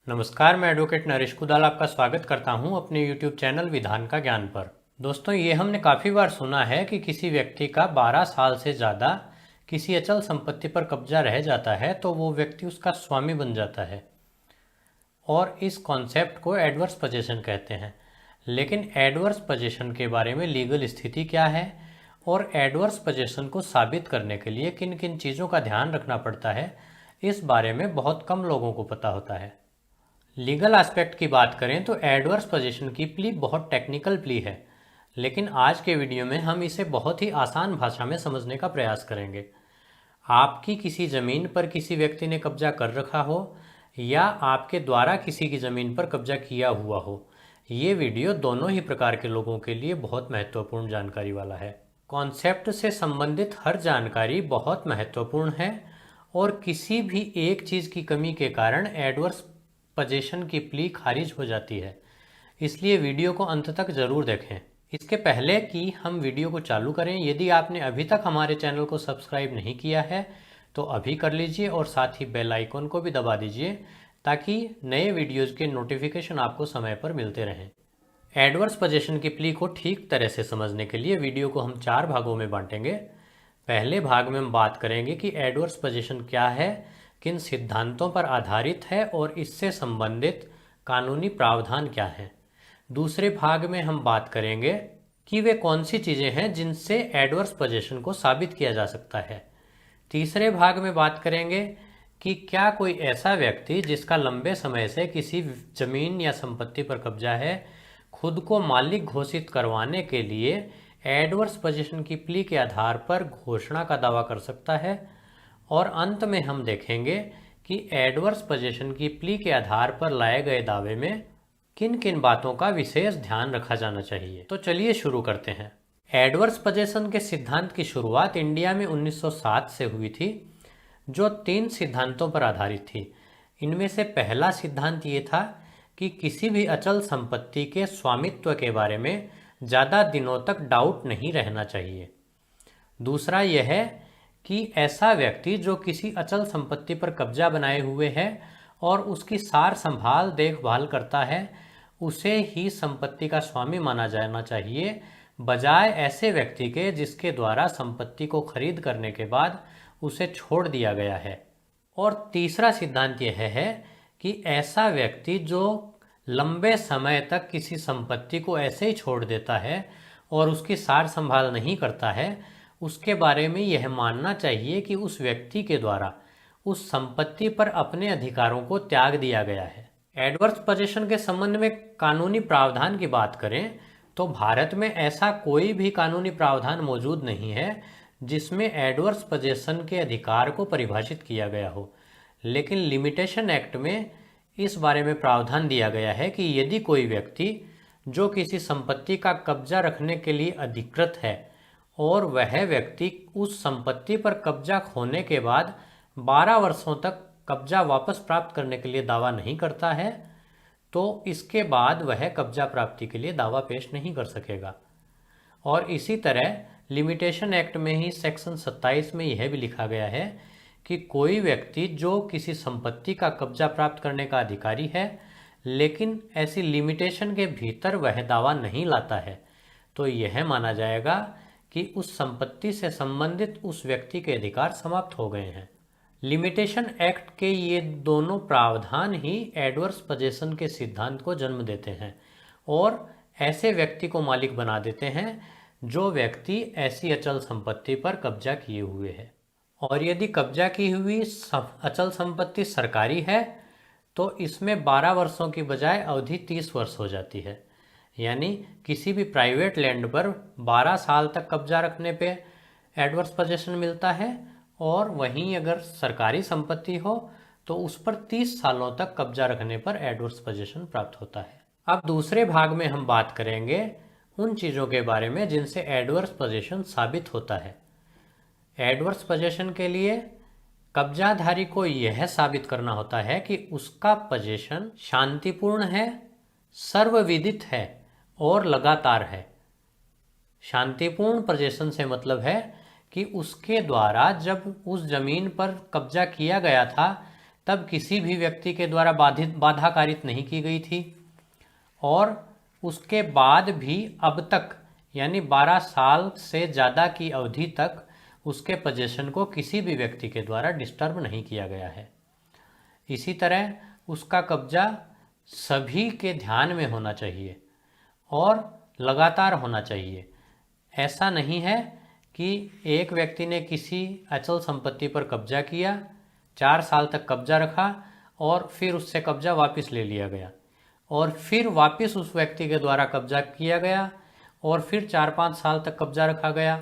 नमस्कार, मैं एडवोकेट नरेश कुदाल आपका स्वागत करता हूं अपने YouTube चैनल विधान का ज्ञान पर। दोस्तों, ये हमने काफ़ी बार सुना है कि किसी व्यक्ति का 12 साल से ज़्यादा किसी अचल संपत्ति पर कब्जा रह जाता है तो वो व्यक्ति उसका स्वामी बन जाता है और इस कॉन्सेप्ट को एडवर्स पोजेशन कहते हैं। लेकिन एडवर्स पोजेशन के बारे में लीगल स्थिति क्या है और एडवर्स पोजेशन को साबित करने के लिए किन किन चीज़ों का ध्यान रखना पड़ता है, इस बारे में बहुत कम लोगों को पता होता है। लीगल एस्पेक्ट की बात करें तो एडवर्स पोजीशन की प्ली बहुत टेक्निकल प्ली है, लेकिन आज के वीडियो में हम इसे बहुत ही आसान भाषा में समझने का प्रयास करेंगे। आपकी किसी ज़मीन पर किसी व्यक्ति ने कब्जा कर रखा हो या आपके द्वारा किसी की ज़मीन पर कब्जा किया हुआ हो, ये वीडियो दोनों ही प्रकार के लोगों के लिए बहुत महत्वपूर्ण जानकारी वाला है। कॉन्सेप्ट से संबंधित हर जानकारी बहुत महत्वपूर्ण है और किसी भी एक चीज़ की कमी के कारण एडवर्स पोजीशन की प्ली खारिज हो जाती है, इसलिए वीडियो को अंत तक ज़रूर देखें। इसके पहले कि हम वीडियो को चालू करें, यदि आपने अभी तक हमारे चैनल को सब्सक्राइब नहीं किया है तो अभी कर लीजिए और साथ ही बेल आइकन को भी दबा दीजिए ताकि नए वीडियोज़ के नोटिफिकेशन आपको समय पर मिलते रहें। एडवर्स पोजीशन की प्ली को ठीक तरह से समझने के लिए वीडियो को हम 4 भागों में बांटेंगे। पहले भाग में हम बात करेंगे कि एडवर्स पोजीशन क्या है, किन सिद्धांतों पर आधारित है और इससे संबंधित कानूनी प्रावधान क्या हैं। दूसरे भाग में हम बात करेंगे कि वे कौन सी चीज़ें हैं जिनसे एडवर्स पोजीशन को साबित किया जा सकता है। तीसरे भाग में बात करेंगे कि क्या कोई ऐसा व्यक्ति जिसका लंबे समय से किसी जमीन या संपत्ति पर कब्जा है, खुद को मालिक घोषित करवाने के लिए एडवर्स पोजीशन की प्ली के आधार पर घोषणा का दावा कर सकता है। और अंत में हम देखेंगे कि एडवर्स पोजीशन की प्ली के आधार पर लाए गए दावे में किन किन बातों का विशेष ध्यान रखा जाना चाहिए। तो चलिए शुरू करते हैं। एडवर्स पोजीशन के सिद्धांत की शुरुआत इंडिया में 1907 से हुई थी, जो 3 सिद्धांतों पर आधारित थी। इनमें से पहला सिद्धांत ये था कि किसी भी अचल संपत्ति के स्वामित्व के बारे में ज़्यादा दिनों तक डाउट नहीं रहना चाहिए। दूसरा यह है कि ऐसा व्यक्ति जो किसी अचल संपत्ति पर कब्जा बनाए हुए है और उसकी सार संभाल देखभाल करता है, उसे ही संपत्ति का स्वामी माना जाना चाहिए, बजाय ऐसे व्यक्ति के जिसके द्वारा संपत्ति को खरीद करने के बाद उसे छोड़ दिया गया है। और तीसरा सिद्धांत यह है कि ऐसा व्यक्ति जो लंबे समय तक किसी संपत्ति को ऐसे ही छोड़ देता है और उसकी सार संभाल नहीं करता है, उसके बारे में यह मानना चाहिए कि उस व्यक्ति के द्वारा उस संपत्ति पर अपने अधिकारों को त्याग दिया गया है। एडवर्स पोजीशन के संबंध में कानूनी प्रावधान की बात करें तो भारत में ऐसा कोई भी कानूनी प्रावधान मौजूद नहीं है जिसमें एडवर्स पोजीशन के अधिकार को परिभाषित किया गया हो, लेकिन लिमिटेशन एक्ट में इस बारे में प्रावधान दिया गया है कि यदि कोई व्यक्ति जो किसी संपत्ति का कब्जा रखने के लिए अधिकृत है और वह व्यक्ति उस संपत्ति पर कब्जा खोने के बाद 12 वर्षों तक कब्जा वापस प्राप्त करने के लिए दावा नहीं करता है, तो इसके बाद वह कब्जा प्राप्ति के लिए दावा पेश नहीं कर सकेगा। और इसी तरह लिमिटेशन एक्ट में ही सेक्शन 27 में यह भी लिखा गया है कि कोई व्यक्ति जो किसी संपत्ति का कब्जा प्राप्त करने का अधिकारी है, लेकिन ऐसी लिमिटेशन के भीतर वह दावा नहीं लाता है, तो यह माना जाएगा कि उस संपत्ति से संबंधित उस व्यक्ति के अधिकार समाप्त हो गए हैं। लिमिटेशन एक्ट के ये दोनों प्रावधान ही एडवर्स पोजीशन के सिद्धांत को जन्म देते हैं और ऐसे व्यक्ति को मालिक बना देते हैं जो व्यक्ति ऐसी अचल संपत्ति पर कब्जा किए हुए है। और यदि कब्जा की हुई अचल संपत्ति सरकारी है तो इसमें 12 वर्षों की बजाय अवधि 30 वर्ष हो जाती है। यानी किसी भी प्राइवेट लैंड पर 12 साल तक कब्जा रखने पे एडवर्स पोजीशन मिलता है और वहीं अगर सरकारी संपत्ति हो तो उस पर 30 सालों तक कब्जा रखने पर एडवर्स पोजीशन प्राप्त होता है। अब दूसरे भाग में हम बात करेंगे उन चीज़ों के बारे में जिनसे एडवर्स पोजीशन साबित होता है। एडवर्स पोजीशन के लिए कब्जाधारी को यह साबित करना होता है कि उसका पोजीशन शांतिपूर्ण है, सर्वविदित है और लगातार है। शांतिपूर्ण पोजीशन से मतलब है कि उसके द्वारा जब उस जमीन पर कब्जा किया गया था तब किसी भी व्यक्ति के द्वारा बाधा कारित नहीं की गई थी और उसके बाद भी अब तक यानी 12 साल से ज़्यादा की अवधि तक उसके पोजीशन को किसी भी व्यक्ति के द्वारा डिस्टर्ब नहीं किया गया है। इसी तरह उसका कब्जा सभी के ध्यान में होना चाहिए और लगातार होना चाहिए। ऐसा नहीं है कि एक व्यक्ति ने किसी अचल संपत्ति पर कब्जा किया, 4 साल तक कब्जा रखा और फिर उससे कब्जा वापस ले लिया गया और फिर वापस उस व्यक्ति के द्वारा कब्जा किया गया और फिर 4-5 साल तक कब्जा रखा गया।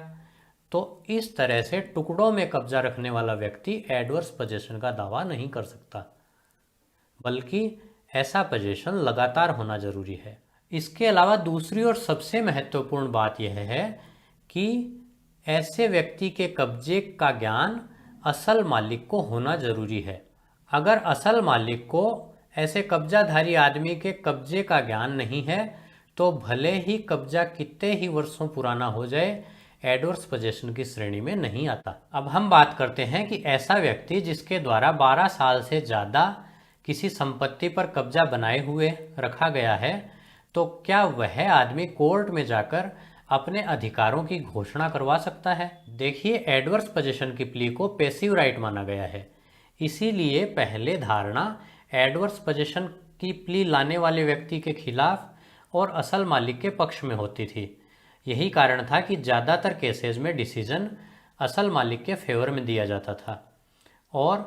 तो इस तरह से टुकड़ों में कब्जा रखने वाला व्यक्ति एडवर्स पोजीशन का दावा नहीं कर सकता, बल्कि ऐसा पोजीशन लगातार होना जरूरी है। इसके अलावा दूसरी और सबसे महत्वपूर्ण बात यह है कि ऐसे व्यक्ति के कब्जे का ज्ञान असल मालिक को होना जरूरी है। अगर असल मालिक को ऐसे कब्जाधारी आदमी के कब्जे का ज्ञान नहीं है तो भले ही कब्जा कितने ही वर्षों पुराना हो जाए, एडवर्स पोजीशन की श्रेणी में नहीं आता। अब हम बात करते हैं कि ऐसा व्यक्ति जिसके द्वारा 12 साल से ज़्यादा किसी संपत्ति पर कब्जा बनाए हुए रखा गया है, तो क्या वह आदमी कोर्ट में जाकर अपने अधिकारों की घोषणा करवा सकता है? देखिए, एडवर्स पोजीशन की प्ली को पैसिव राइट माना गया है, इसीलिए पहले धारणा एडवर्स पोजीशन की प्ली लाने वाले व्यक्ति के खिलाफ और असल मालिक के पक्ष में होती थी। यही कारण था कि ज़्यादातर केसेस में डिसीजन असल मालिक के फेवर में दिया जाता था और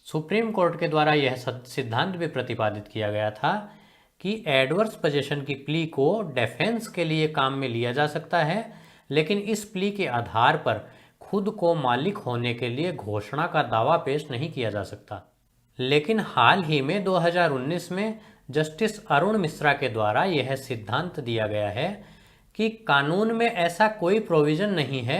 सुप्रीम कोर्ट के द्वारा यह सिद्धांत भी प्रतिपादित किया गया था कि एडवर्स पोजीशन की प्ली को डिफेंस के लिए काम में लिया जा सकता है, लेकिन इस प्ली के आधार पर खुद को मालिक होने के लिए घोषणा का दावा पेश नहीं किया जा सकता। लेकिन हाल ही में 2019 में जस्टिस अरुण मिश्रा के द्वारा यह सिद्धांत दिया गया है कि कानून में ऐसा कोई प्रोविज़न नहीं है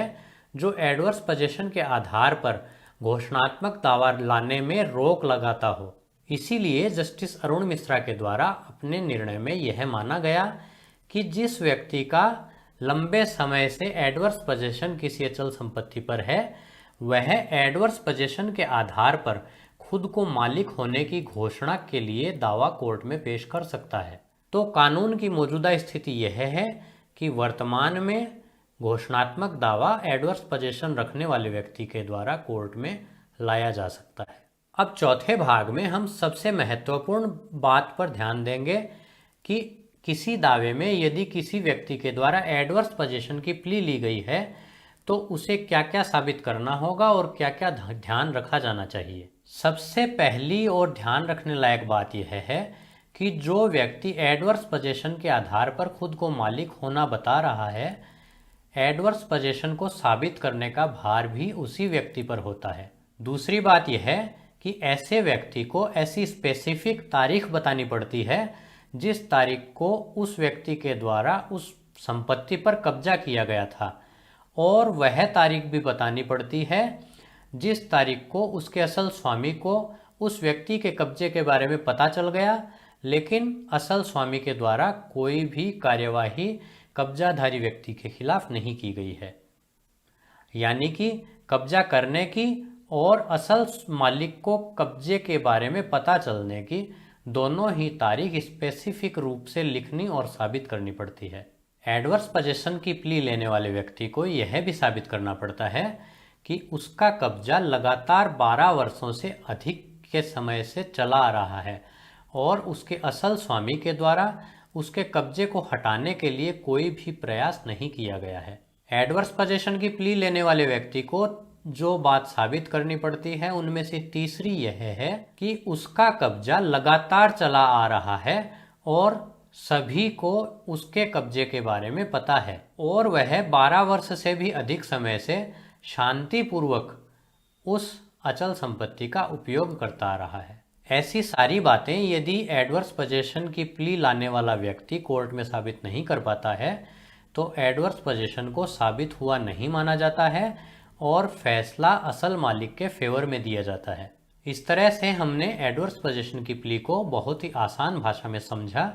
जो एडवर्स पोजीशन के आधार पर घोषणात्मक दावा लाने में रोक लगाता हो। इसीलिए जस्टिस अरुण मिश्रा के द्वारा अपने निर्णय में यह माना गया कि जिस व्यक्ति का लंबे समय से एडवर्स पोजीशन किसी अचल संपत्ति पर है, वह एडवर्स पोजीशन के आधार पर खुद को मालिक होने की घोषणा के लिए दावा कोर्ट में पेश कर सकता है। तो कानून की मौजूदा स्थिति यह है कि वर्तमान में घोषणात्मक दावा एडवर्स पोजीशन रखने वाले व्यक्ति के द्वारा कोर्ट में लाया जा सकता है। अब चौथे भाग में हम सबसे महत्वपूर्ण बात पर ध्यान देंगे कि किसी दावे में यदि किसी व्यक्ति के द्वारा एडवर्स पोजीशन की प्ली ली गई है तो उसे क्या क्या साबित करना होगा और क्या क्या ध्यान रखा जाना चाहिए। सबसे पहली और ध्यान रखने लायक बात यह है कि जो व्यक्ति एडवर्स पोजीशन के आधार पर खुद को मालिक होना बता रहा है, एडवर्स पोजीशन को साबित करने का भार भी उसी व्यक्ति पर होता है। दूसरी बात यह है कि ऐसे व्यक्ति को ऐसी स्पेसिफिक तारीख बतानी पड़ती है जिस तारीख को उस व्यक्ति के द्वारा उस संपत्ति पर कब्जा किया गया था, और वह तारीख भी बतानी पड़ती है जिस तारीख को उसके असल स्वामी को उस व्यक्ति के कब्जे के बारे में पता चल गया, लेकिन असल स्वामी के द्वारा कोई भी कार्यवाही कब्जाधारी व्यक्ति के खिलाफ नहीं की गई है। यानी कि कब्जा करने की और असल मालिक को कब्जे के बारे में पता चलने की दोनों ही तारीख स्पेसिफिक रूप से लिखनी और साबित करनी पड़ती है। एडवर्स पोजीशन की प्ली लेने वाले व्यक्ति को यह भी साबित करना पड़ता है कि उसका कब्जा लगातार 12 वर्षों से अधिक के समय से चला आ रहा है और उसके असल स्वामी के द्वारा उसके कब्जे को हटाने के लिए कोई भी प्रयास नहीं किया गया है। एडवर्स पोजीशन की प्ली लेने वाले व्यक्ति को जो बात साबित करनी पड़ती है उनमें से तीसरी यह है कि उसका कब्जा लगातार चला आ रहा है और सभी को उसके कब्जे के बारे में पता है और वह 12 वर्ष से भी अधिक समय से शांतिपूर्वक उस अचल संपत्ति का उपयोग करता आ रहा है। ऐसी सारी बातें यदि एडवर्स पोजीशन की प्ली लाने वाला व्यक्ति कोर्ट में साबित नहीं कर पाता है तो एडवर्स पोजीशन को साबित हुआ नहीं माना जाता है और फैसला असल मालिक के फेवर में दिया जाता है। इस तरह से हमने एडवर्स पोजीशन की प्ली को बहुत ही आसान भाषा में समझा।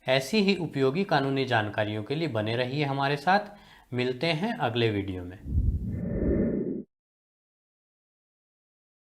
ऐसी ही उपयोगी कानूनी जानकारियों के लिए बने रहिए हमारे साथ। मिलते हैं अगले वीडियो में।